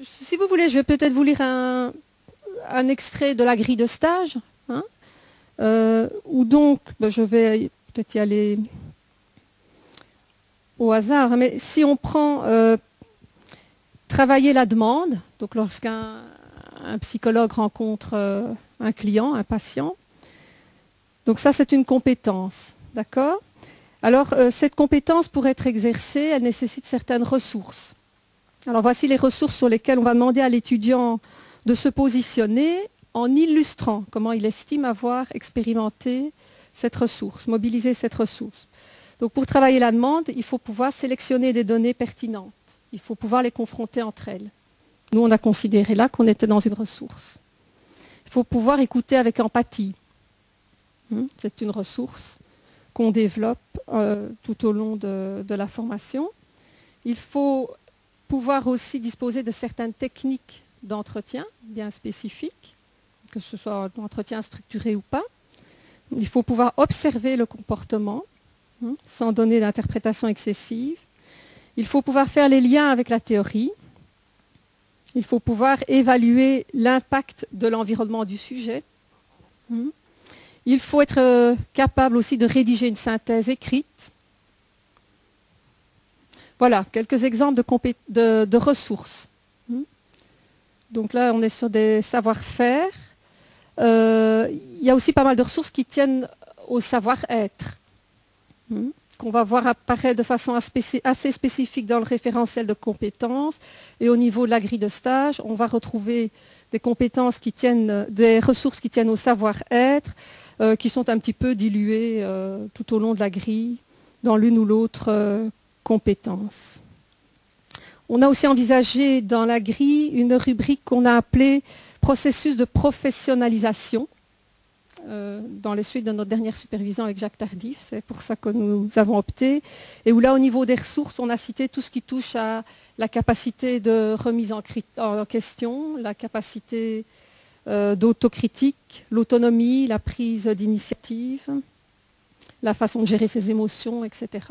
Si vous voulez, je vais peut-être vous lire un extrait de la grille de stage, hein, où donc, je vais peut-être y aller au hasard, hein, mais si on prend travailler la demande, donc lorsqu'un psychologue rencontre un client, un patient, donc ça c'est une compétence, d'accord? Alors cette compétence pour être exercée, elle nécessite certaines ressources. Alors voici les ressources sur lesquelles on va demander à l'étudiant de se positionner en illustrant comment il estime avoir expérimenté cette ressource, mobilisé cette ressource. Donc pour travailler la demande, il faut pouvoir sélectionner des données pertinentes. Il faut pouvoir les confronter entre elles. Nous, on a considéré là qu'on était dans une ressource. Il faut pouvoir écouter avec empathie. C'est une ressource qu'on développe tout au long de la formation. Il faut pouvoir aussi disposer de certaines techniques d'entretien bien spécifiques, que ce soit un entretien structuré ou pas. Il faut pouvoir observer le comportement sans donner d'interprétation excessive. Il faut pouvoir faire les liens avec la théorie. Il faut pouvoir évaluer l'impact de l'environnement du sujet. Il faut être capable aussi de rédiger une synthèse écrite. Voilà, quelques exemples de ressources. Donc là, on est sur des savoir-faire. Il y a aussi pas mal de ressources qui tiennent au savoir-être, qu'on va voir apparaître de façon assez spécifique dans le référentiel de compétences. Et au niveau de la grille de stage, on va retrouver des compétences qui tiennent, des ressources qui tiennent au savoir-être, qui sont un petit peu diluées tout au long de la grille, dans l'une ou l'autre compétence. On a aussi envisagé dans la grille une rubrique qu'on a appelée processus de professionnalisation, dans les suites de notre dernière supervision avec Jacques Tardif, c'est pour ça que nous avons opté, et où là au niveau des ressources, on a cité tout ce qui touche à la capacité de remise en question, la capacité d'autocritique, l'autonomie, la prise d'initiative, la façon de gérer ses émotions, etc.